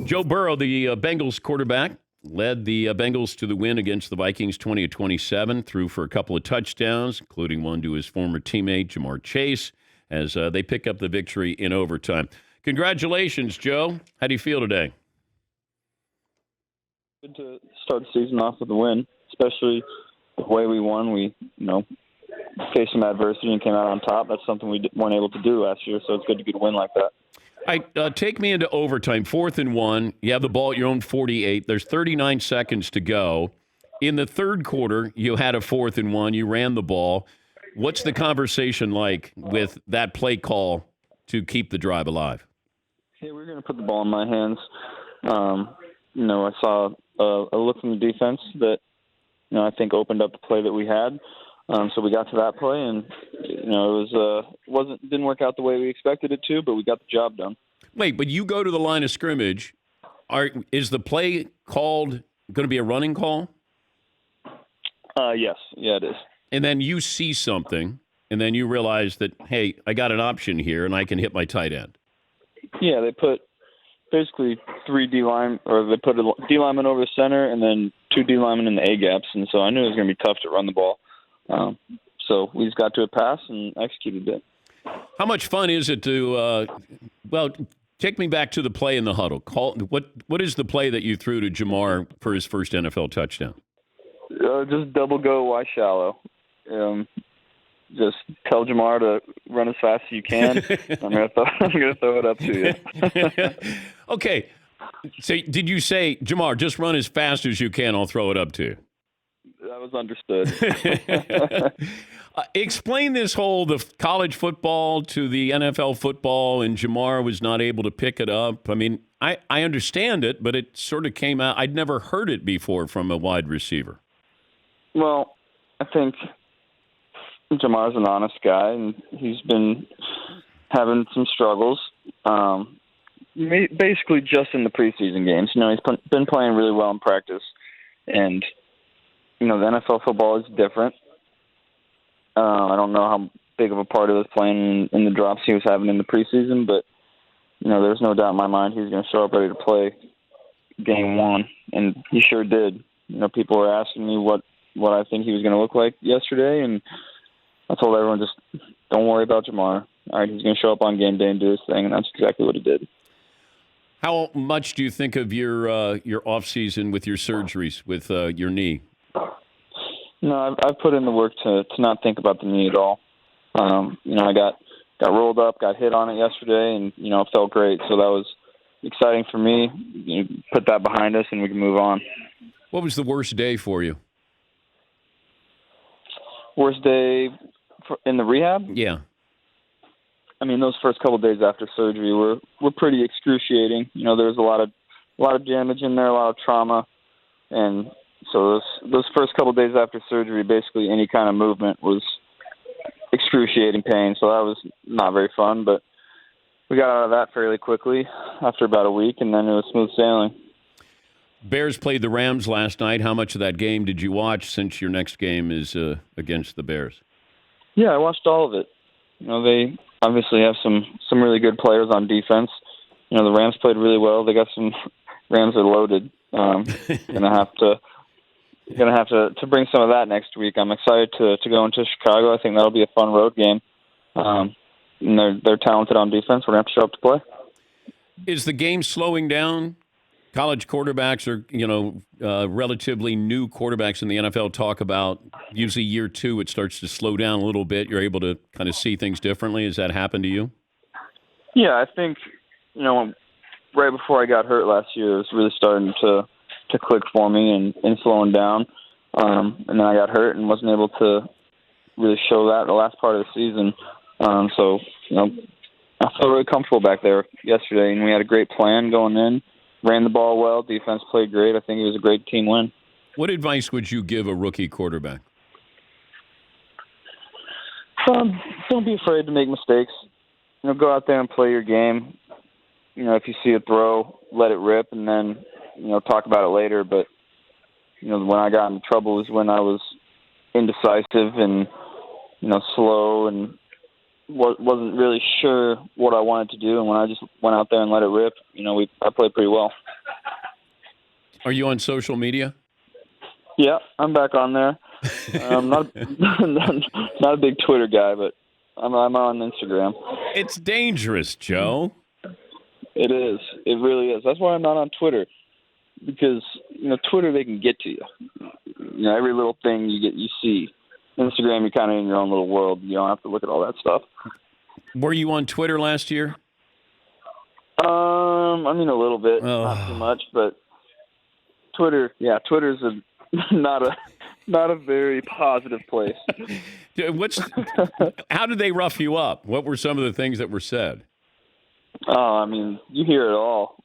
Joe Burrow, the Bengals quarterback, led the Bengals to the win against the Vikings 20-27, threw for a couple of touchdowns, including one to his former teammate, Jamar Chase, as they pick up the victory in overtime. Congratulations, Joe. How do you feel today? Good to start the season off with a win, especially the way we won. We, faced some adversity and came out on top. That's something we weren't able to do last year, so it's good to get a win like that. All right, take me into overtime, 4th and 1. You have the ball at your own 48. There's 39 seconds to go. In the third quarter, you had a 4th and 1. You ran the ball. What's the conversation like with that play call to keep the drive alive? Hey, we're going to put the ball in my hands. I saw a look from the defense that, I think opened up the play that we had. So we got to that play, and didn't work out the way we expected it to, but we got the job done. Wait, but you go to the line of scrimmage. Is the play called going to be a running call? Yes, yeah, it is. And then you see something, and then you realize that, hey, I got an option here, and I can hit my tight end. Yeah, they put basically three D-line, or they put a D-lineman over the center, and then two D-linemen in the A-gaps, and so I knew it was going to be tough to run the ball. So we just got to a pass and executed it. How much fun is it to, take me back to the play in the huddle. What is the play that you threw to Jamar for his first NFL touchdown? Just double go, why shallow. Just tell Jamar to run as fast as you can. I'm gonna throw it up to you. Okay. So did you say, Jamar, just run as fast as you can, I'll throw it up to you? That was understood. Explain this the college football to the NFL football, and Jamar was not able to pick it up. I mean, I understand it, but it sort of came out. I'd never heard it before from a wide receiver. Well, I think Jamar's an honest guy, and he's been having some struggles. Basically, just in the preseason games. He's been playing really well in practice, and the NFL football is different. I don't know how big of a part it was playing in the drops he was having in the preseason, but there's no doubt in my mind he's going to show up ready to play game one, and he sure did. People were asking me what I think he was going to look like yesterday, and I told everyone, just don't worry about Jamar. All right, he's going to show up on game day and do his thing, and that's exactly what he did. How much do you think of your off season with your surgeries with your knee? No, I've put in the work to not think about the knee at all. I got rolled up, got hit on it yesterday, and it felt great. So that was exciting for me. Put that behind us, and we can move on. What was the worst day for you? Worst day in the rehab? Yeah. I mean, those first couple of days after surgery were pretty excruciating. There was a lot of damage in there, a lot of trauma, and so those first couple of days after surgery, basically any kind of movement was excruciating pain. So that was not very fun, but we got out of that fairly quickly after about a week, and then it was smooth sailing. Bears played the Rams last night. How much of that game did you watch, since your next game is against the Bears? Yeah, I watched all of it. They obviously have some really good players on defense. The Rams played really well. They got some Rams are loaded. Gonna have to bring some of that next week. I'm excited to go into Chicago. I think that'll be a fun road game. And they're talented on defense. We're gonna have to show up to play. Is the game slowing down? College quarterbacks are, relatively new quarterbacks in the NFL talk about usually year two, it starts to slow down a little bit. You're able to kind of see things differently. Has that happened to you? Yeah, I think, right before I got hurt last year, it was really starting to click for me and slowing down. And then I got hurt and wasn't able to really show that the last part of the season. So I felt really comfortable back there yesterday, and we had a great plan going in. Ran the ball well. Defense played great. I think it was a great team win. What advice would you give a rookie quarterback? Don't be afraid to make mistakes. Go out there and play your game. If you see a throw, let it rip, and then, talk about it later. But, when I got in trouble was when I was indecisive and, slow and wasn't really sure what I wanted to do. And when I just went out there and let it rip, I played pretty well. Are you on social media? Yeah, I'm back on there. Not not a big Twitter guy, but I'm on Instagram. It's dangerous, Joe. It is. It really is. That's why I'm not on Twitter, because Twitter, they can get to you. Every little thing you see. Instagram, you're kind of in your own little world. You don't have to look at all that stuff. Were you on Twitter last year? I mean, a little bit, not too much, but Twitter's not a very positive place. How did they rough you up? What were some of the things that were said? Oh, I mean, you hear it all.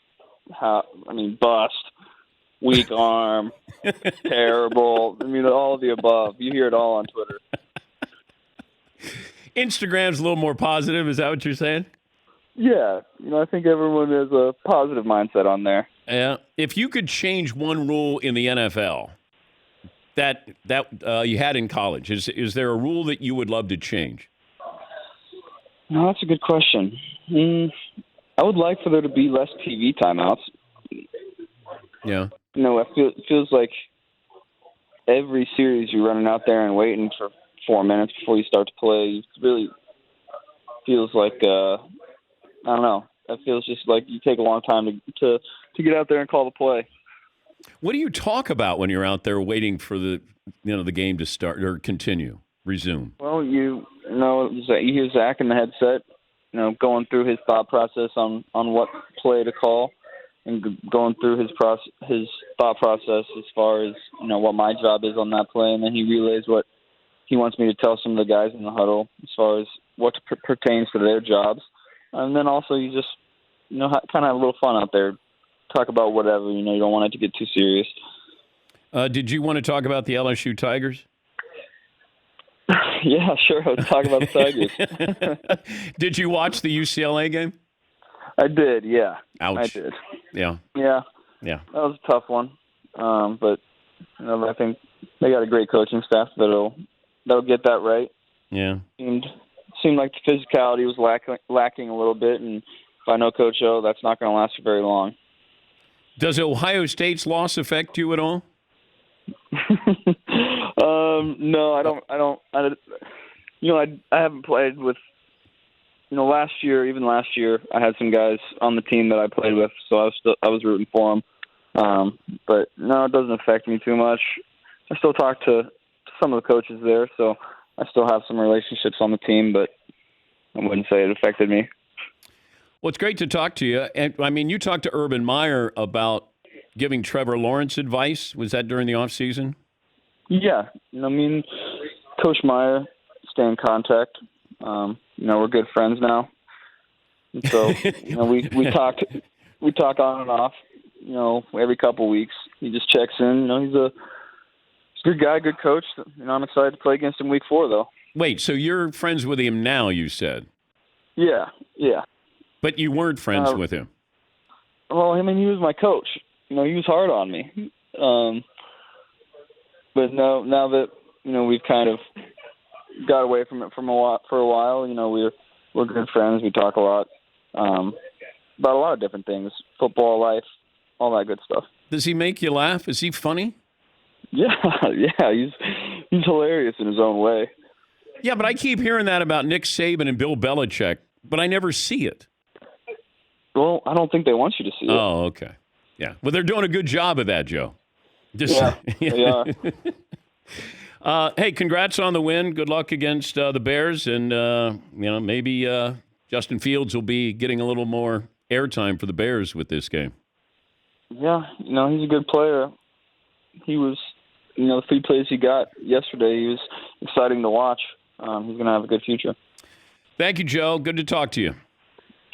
Bust, weak arm, terrible. I mean, all of the above. You hear it all on Twitter. Instagram's a little more positive. Is that what you're saying? Yeah. I think everyone has a positive mindset on there. Yeah. If you could change one rule in the NFL that you had in college, is there a rule that you would love to change? No, that's a good question. I would like for there to be less TV timeouts. Yeah. It feels like every series you're running out there and waiting for 4 minutes before you start to play. It really feels like I don't know. It feels just like you take a long time to get out there and call the play. What do you talk about when you're out there waiting for the game to start or resume? Well, you hear Zach in the headset, going through his thought process on what play to call, and going through his thought process as far as what my job is on that play, and then he relays what he wants me to tell some of the guys in the huddle as far as what pertains to their jobs, and then also you just kind of have a little fun out there, talk about whatever. You don't want it to get too serious. Did you want to talk about the LSU Tigers? Yeah, sure. Let's talk about the Tigers. Did you watch the UCLA game? I did, yeah. Ouch. I did. Yeah. Yeah. Yeah. That was a tough one. But I think they got a great coaching staff that'll get that right. Yeah. Seemed like the physicality was lacking a little bit, and if I know Coach O, that's not going to last for very long. Does Ohio State's loss affect you at all? No, I don't. I haven't played with. Last year, I had some guys on the team that I played with, so I was rooting for them. But no, it doesn't affect me too much. I still talk to some of the coaches there, so I still have some relationships on the team, but I wouldn't say it affected me. Well, it's great to talk to you. And you talked to Urban Meyer about giving Trevor Lawrence advice. Was that during the offseason? Yeah. Coach Meyer, stay in contact. We're good friends now. And so, we talk on and off, every couple weeks. He just checks in. He's a good guy, good coach. I'm excited to play against him week 4, though. Wait, so you're friends with him now, you said? Yeah. But you weren't friends with him? Well, he was my coach. He was hard on me. But now that, we've kind of got away from it for a while, we're good friends. We talk a lot about a lot of different things, football, life, all that good stuff. Does he make you laugh? Is he funny? Yeah, he's hilarious in his own way. Yeah, but I keep hearing that about Nick Saban and Bill Belichick, but I never see it. Well, I don't think they want you to see it. Oh, okay. Yeah. Well, they're doing a good job of that, Joe. They are. Hey, congrats on the win. Good luck against the Bears. And, maybe Justin Fields will be getting a little more airtime for the Bears with this game. Yeah, he's a good player. He was, the 3 plays he got yesterday, he was exciting to watch. He's going to have a good future. Thank you, Joe. Good to talk to you.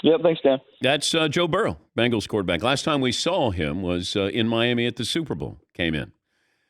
Yep, thanks, Dan. That's Joe Burrow, Bengals quarterback. Last time we saw him was in Miami at the Super Bowl. Came in.